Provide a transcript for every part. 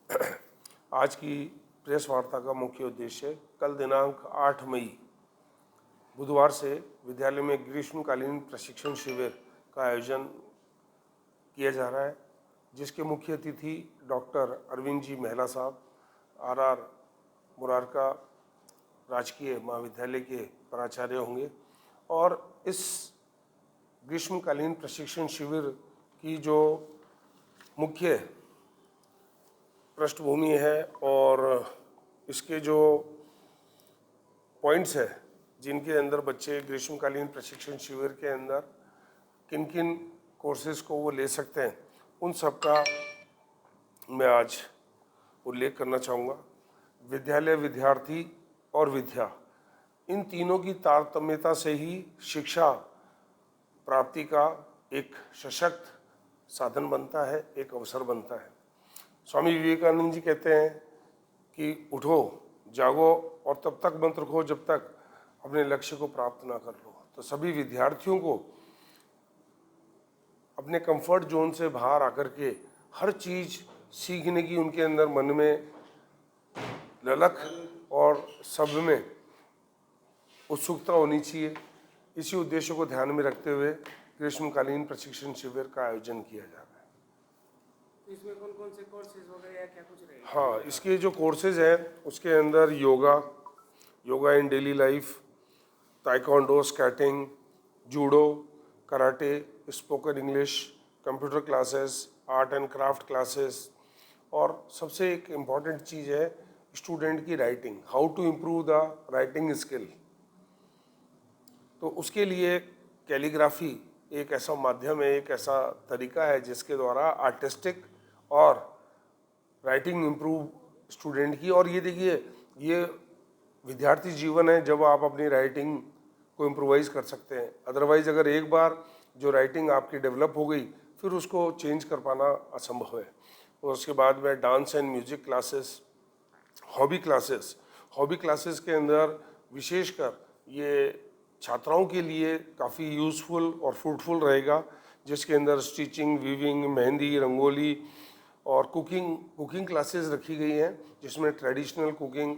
आज की प्रेस वार्ता का मुख्य उद्देश्य कल दिनांक 8 मई बुधवार से विद्यालय में ग्रीष्मकालीन प्रशिक्षण शिविर का आयोजन किया जा रहा है, जिसके मुख्य अतिथि डॉक्टर अरविंद जी मेहला साहब आर मुरारका राजकीय महाविद्यालय के प्राचार्य होंगे। और इस ग्रीष्मकालीन प्रशिक्षण शिविर की जो मुख्य पृष्ठभूमि है और इसके जो पॉइंट्स हैं जिनके अंदर बच्चे ग्रीष्मकालीन प्रशिक्षण शिविर के अंदर किन किन कोर्सेज को वो ले सकते हैं, उन सब का मैं आज उल्लेख करना चाहूँगा। विद्यालय, विद्यार्थी और विद्या, इन तीनों की तारतम्यता से ही शिक्षा प्राप्ति का एक सशक्त साधन बनता है, एक अवसर बनता है। स्वामी विवेकानंद जी कहते हैं कि उठो, जागो और तब तक मत रुको जब तक अपने लक्ष्य को प्राप्त ना कर लो। तो सभी विद्यार्थियों को अपने कंफर्ट जोन से बाहर आकर के हर चीज़ सीखने की उनके अंदर मन में ललक और सब में उत्सुकता होनी चाहिए। इसी उद्देश्य को ध्यान में रखते हुए ग्रीष्मकालीन प्रशिक्षण शिविर का आयोजन किया जा रहा है। इसमें कौन कौन से कोर्सेज वगैरह या क्या कुछ रहेगा? हाँ, इसके जो कोर्सेज हैं उसके अंदर yoga in daily life, taekwondo, skating, judo, karate, spoken English, computer classes, art and craft classes, और सबसे एक इम्पॉर्टेंट चीज़ है स्टूडेंट की writing, how to improve the writing skill. तो उसके लिए कैलीग्राफी एक ऐसा माध्यम है, एक ऐसा तरीका है जिसके द्वारा आर्टिस्टिक और राइटिंग इम्प्रूव स्टूडेंट की। और ये देखिए, ये विद्यार्थी जीवन है जब आप अपनी राइटिंग को इम्प्रोवाइज कर सकते हैं। अदरवाइज अगर एक बार जो राइटिंग आपकी डेवलप हो गई फिर उसको चेंज कर पाना असंभव है। और उसके बाद में dance and music classes, hobby classes के अंदर विशेषकर ये छात्राओं के लिए काफ़ी यूज़फुल और फ्रूटफुल रहेगा, जिसके अंदर स्टिचिंग, वीविंग, मेहंदी, रंगोली और कुकिंग क्लासेस रखी गई हैं, जिसमें traditional cooking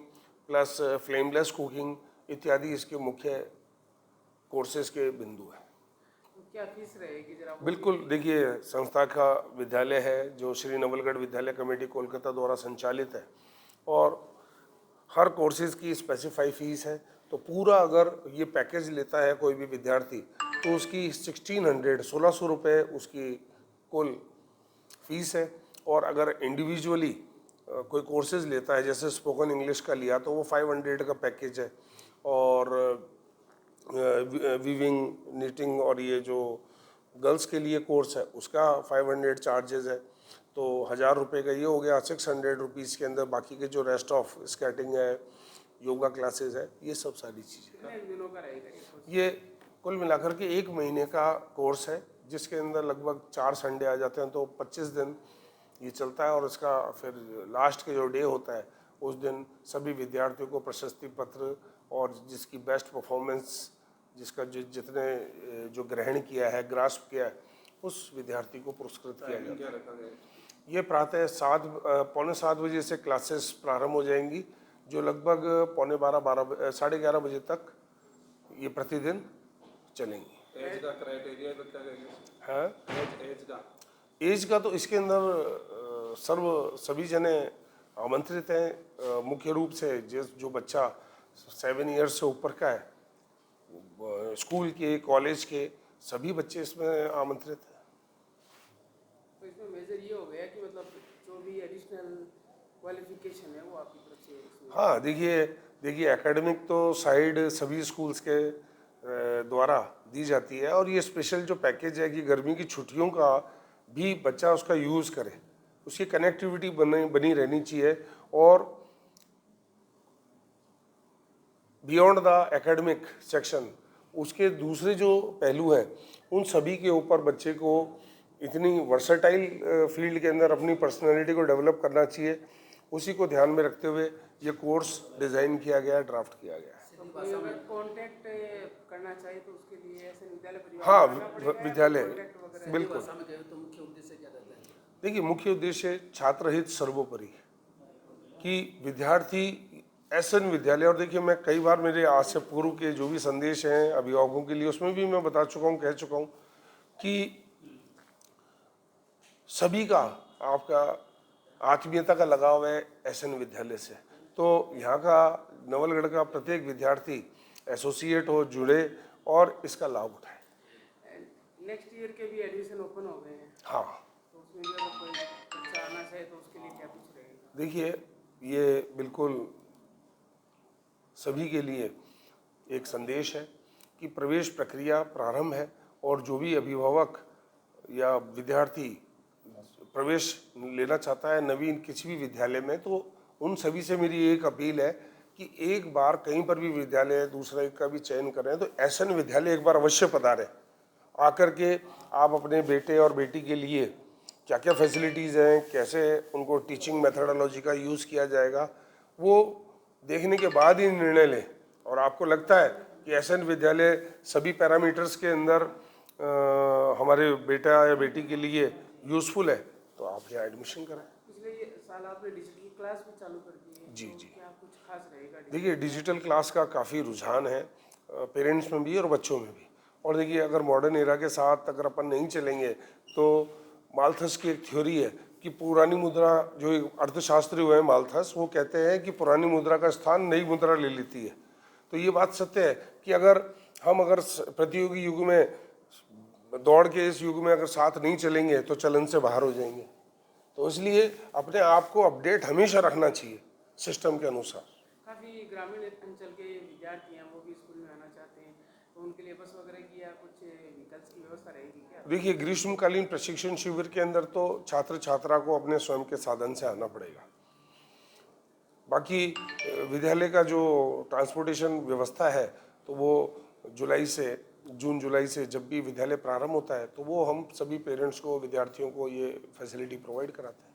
plus flameless cooking इत्यादि इसके मुख्य कोर्सेज के बिंदु हैं। तो क्या फीस रहेगी जरा? बिल्कुल, देखिए, संस्था का विद्यालय है जो श्री नवलगढ़ विद्यालय कमेटी कोलकाता द्वारा संचालित है और हर कोर्सेज की स्पेसिफाई फीस है। तो पूरा अगर ये पैकेज लेता है कोई भी विद्यार्थी तो उसकी 1600 रुपये उसकी कुल फीस है। और अगर इंडिविजुअली कोई कोर्सेज लेता है, जैसे स्पोकन इंग्लिश का लिया तो वो 500 का पैकेज है। और वीविंग, निटिंग और ये जो गर्ल्स के लिए कोर्स है उसका 500 चार्जेस है। तो 1000 रुपये का ये हो गया, 600 रुपीज़ के अंदर बाकी के जो रेस्ट ऑफ स्केटिंग है, योगा क्लासेस है, ये सब सारी चीज़ें। दिनों का रहेगा ये कुल मिलाकर के 1 महीने का कोर्स है, जिसके अंदर लगभग 4 संडे आ जाते हैं, तो 25 दिन ये चलता है। और इसका फिर लास्ट के जो डे होता है उस दिन सभी विद्यार्थियों को प्रशस्ति पत्र और जिसकी बेस्ट परफॉर्मेंस, जिसका जितने जो ग्रहण किया है, ग्रास्प किया है, उस विद्यार्थी को पुरस्कृत किया जाता है। ये प्रातः 7 बजे से क्लासेस प्रारंभ हो जाएंगी, जो लगभग 11:30 बजे तक ये प्रतिदिन चलेंगी। एज का क्राइटेरिया तो क्या है? एज का तो इसके अंदर सभी जने आमंत्रित हैं। मुख्य रूप से जो बच्चा 7 ईयर्स से ऊपर का है, स्कूल के, कॉलेज के सभी बच्चे इसमें आमंत्रित हैं। तो इसमें मेजर ये हो गया कि मतलब जो भी एडिशनल क्वालिफिकेशन है वो आपकी तरफ से? हाँ, देखिए एकेडमिक तो साइड सभी स्कूल्स के द्वारा दी जाती है। और ये स्पेशल जो पैकेज है कि गर्मी की छुट्टियों का भी बच्चा उसका यूज़ करे, उसकी कनेक्टिविटी बनी रहनी चाहिए। और बियॉन्ड द एकेडमिक सेक्शन उसके दूसरे जो पहलू हैं उन सभी के ऊपर बच्चे को इतनी वर्सेटाइल फील्ड के अंदर अपनी पर्सनालिटी को डेवलप करना चाहिए। उसी को ध्यान में रखते हुए ये कोर्स डिज़ाइन किया गया है, ड्राफ्ट किया गया है। अगर कॉन्टैक्ट करना चाहिए तो उसके लिए ऐसे विद्यालय परिवार? हाँ, विद्यालय बिल्कुल। तो मुख्य उद्देश्य क्या रहता है? देखिए, मुख्य उद्देश्य छात्र हित सर्वोपरि, कि विद्यार्थी एसएन विद्यालय, और देखिए मैं कई बार मेरे आज से पूर्व के जो भी संदेश हैं अभिभावकों के लिए उसमें भी मैं बता चुका हूँ, कह चुका हूँ कि सभी का आपका आत्मीयता का लगाव है एसएन विद्यालय से। तो यहाँ का नवलगढ़ का प्रत्येक विद्यार्थी एसोसिएट हो, जुड़े और इसका लाभ उठाए। नेक्स्ट ईयर के भी एडमिशन ओपन हो गए हैं, हाँ, तो उसमें भी अगर कोई बच्चा आना चाहे तो उसके लिए क्या कुछ रहेगा? देखिए ये बिल्कुल सभी के लिए एक संदेश है कि प्रवेश प्रक्रिया प्रारंभ है और जो भी अभिभावक या विद्यार्थी प्रवेश लेना चाहता है नवीन किसी भी विद्यालय में, तो उन सभी से मेरी एक अपील है कि एक बार कहीं पर भी विद्यालय दूसरे का भी चयन कर रहे हैं तो एसएन विद्यालय एक बार अवश्य पधारें। आकर के आप अपने बेटे और बेटी के लिए क्या क्या फैसिलिटीज़ हैं, कैसे उनको टीचिंग मेथडोलॉजी का यूज़ किया जाएगा, वो देखने के बाद ही निर्णय लें। और आपको लगता है कि एसएन विद्यालय सभी पैरामीटर्स के अंदर हमारे बेटा या बेटी के लिए यूज़फुल है तो आप यहाँ एडमिशन कराएं। पिछले ये साल आपने डिजिटल क्लास भी चालू कर दी है, जी, तो जी। क्या कुछ खास रहेगा? देखिए डिजिटल क्लास का काफ़ी रुझान है पेरेंट्स में भी और बच्चों में भी। और देखिए अगर मॉडर्न एरा के साथ अगर अपन नहीं चलेंगे तो माल्थस की एक थ्योरी है कि पुरानी मुद्रा, जो एक अर्थशास्त्री हुए हैं माल्थस, वो कहते हैं कि पुरानी मुद्रा का स्थान नई मुद्रा ले लेती है। तो ये बात सत्य है कि अगर प्रतियोगी युग में, दौड़ के इस युग में अगर साथ नहीं चलेंगे तो चलन से बाहर हो जाएंगे। तो इसलिए अपने आप को अपडेट हमेशा रखना चाहिए सिस्टम के अनुसार। काफ़ी ग्रामीण अंचल के विद्यार्थी हैं, वो भी स्कूल में आना चाहते हैं, तो उनके लिए बस वगैरह की या कुछ व्हीकल्स की व्यवस्था रहेगी क्या? देखिए ग्रीष्मकालीन प्रशिक्षण शिविर के अंदर तो छात्र छात्रा को अपने स्वयं के साधन से आना पड़ेगा। बाकी विद्यालय का जो ट्रांसपोर्टेशन व्यवस्था है तो वो जून जुलाई से जब भी विद्यालय प्रारंभ होता है तो वो हम सभी पेरेंट्स को, विद्यार्थियों को ये फैसिलिटी प्रोवाइड कराते हैं।